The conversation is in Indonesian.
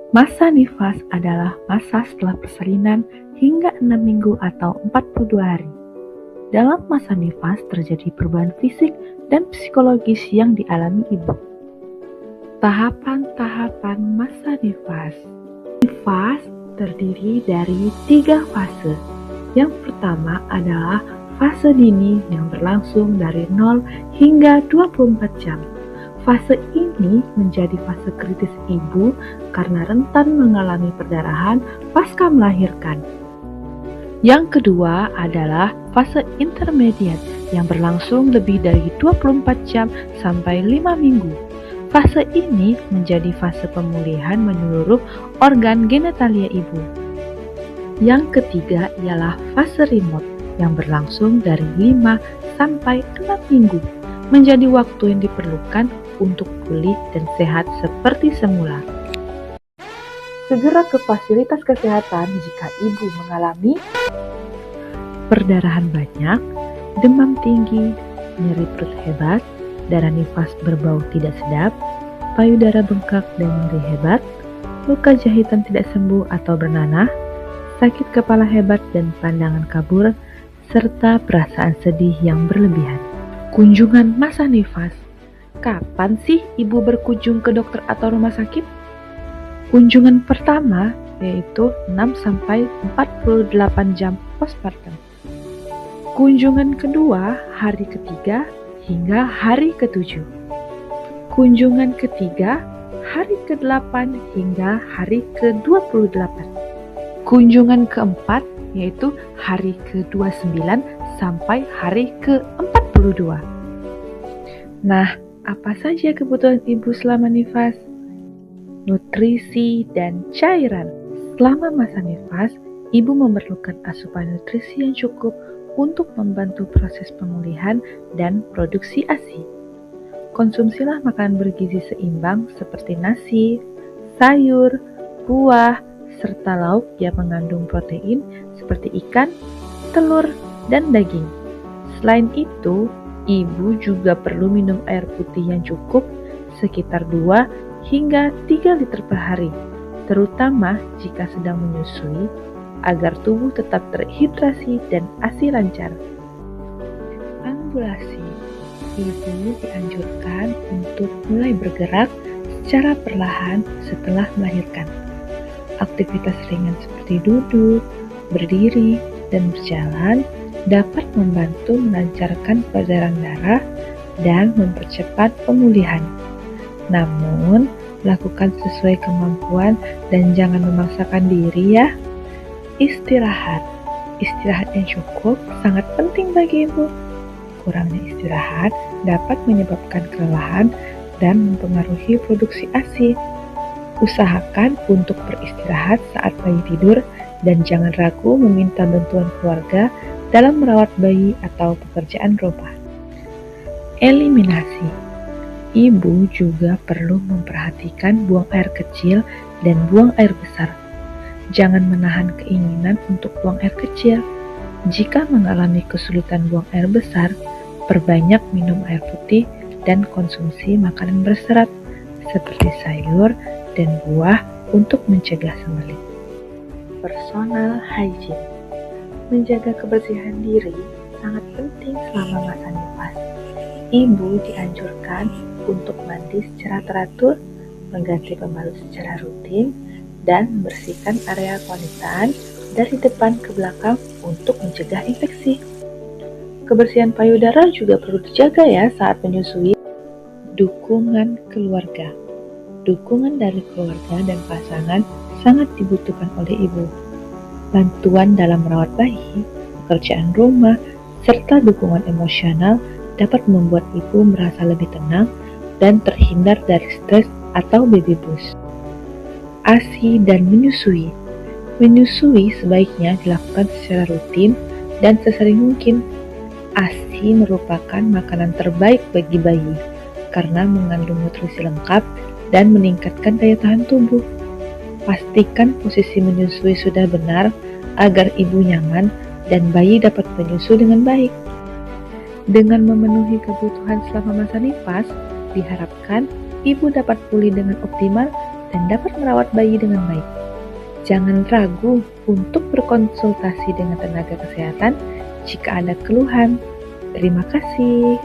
Masa nifas adalah masa setelah persalinan hingga 6 minggu atau 42 hari. Dalam masa nifas terjadi perubahan fisik dan psikologis yang dialami ibu. Tahapan-tahapan masa nifas. Nifas terdiri dari 3 fase. Yang pertama adalah fase dini yang berlangsung dari 0 hingga 24 jam. Fase ini menjadi fase kritis ibu karena rentan mengalami perdarahan pasca melahirkan. Yang kedua adalah fase intermediate yang berlangsung lebih dari 24 jam sampai 5 minggu. Fase ini menjadi fase pemulihan menyeluruh organ genitalia ibu. Yang ketiga ialah fase remote yang berlangsung dari 5 sampai 6 minggu, menjadi waktu yang diperlukan untuk pulih dan sehat seperti semula. Segera ke fasilitas kesehatan jika ibu mengalami perdarahan banyak, demam tinggi, nyeri perut hebat, darah nifas berbau tidak sedap, payudara bengkak dan nyeri hebat, luka jahitan tidak sembuh atau bernanah, sakit kepala hebat dan pandangan kabur, serta perasaan sedih yang berlebihan. Kunjungan masa nifas. Kapan sih ibu berkunjung ke dokter atau rumah sakit? Kunjungan pertama yaitu 6-48 jam postpartum. Kunjungan kedua hari ketiga hingga hari ke-7. Kunjungan ketiga hari ke-8 hingga hari ke-28. Kunjungan keempat yaitu hari ke-29 sampai hari ke-42. Nah, apa saja kebutuhan ibu selama nifas? Nutrisi dan cairan. Selama masa nifas, ibu memerlukan asupan nutrisi yang cukup untuk membantu proses pemulihan dan produksi ASI. Konsumsilah makanan bergizi seimbang seperti nasi, sayur, buah, serta lauk yang mengandung protein seperti ikan, telur, dan daging. Selain itu, ibu juga perlu minum air putih yang cukup sekitar 2 hingga 3 liter per hari, terutama jika sedang menyusui, agar tubuh tetap terhidrasi dan ASI lancar. Ambulasi. Ibu dianjurkan untuk mulai bergerak secara perlahan setelah melahirkan. Aktivitas ringan seperti duduk, berdiri, dan berjalan dapat membantu melancarkan peredaran darah dan mempercepat pemulihan. Namun, lakukan sesuai kemampuan dan jangan memaksakan diri ya. Istirahat. Istirahat yang cukup sangat penting bagi ibu. Kurangnya istirahat dapat menyebabkan kelelahan dan mempengaruhi produksi ASI. Usahakan untuk beristirahat saat bayi tidur dan jangan ragu meminta bantuan keluarga dalam merawat bayi atau pekerjaan rumah. Eliminasi. Ibu juga perlu memperhatikan buang air kecil dan buang air besar. Jangan menahan keinginan untuk buang air kecil. Jika mengalami kesulitan buang air besar, perbanyak minum air putih dan konsumsi makanan berserat seperti sayur dan buah untuk mencegah sembelit. Personal hygiene. Menjaga kebersihan diri sangat penting selama masa nifas. Ibu dianjurkan untuk mandi secara teratur, mengganti pembalut secara rutin, dan membersihkan area kewanitaan dari depan ke belakang untuk mencegah infeksi. Kebersihan payudara juga perlu dijaga ya saat menyusui. Dukungan keluarga. Dukungan dari keluarga dan pasangan sangat dibutuhkan oleh ibu. Bantuan dalam merawat bayi, pekerjaan rumah, serta dukungan emosional dapat membuat ibu merasa lebih tenang dan terhindar dari stres atau baby blues. ASI dan menyusui. Menyusui sebaiknya dilakukan secara rutin dan sesering mungkin. ASI merupakan makanan terbaik bagi bayi karena mengandung nutrisi lengkap dan meningkatkan daya tahan tubuh. Pastikan posisi menyusui sudah benar agar ibu nyaman dan bayi dapat menyusu dengan baik. Dengan memenuhi kebutuhan selama masa nifas, diharapkan ibu dapat pulih dengan optimal dan dapat merawat bayi dengan baik. Jangan ragu untuk berkonsultasi dengan tenaga kesehatan jika ada keluhan. Terima kasih.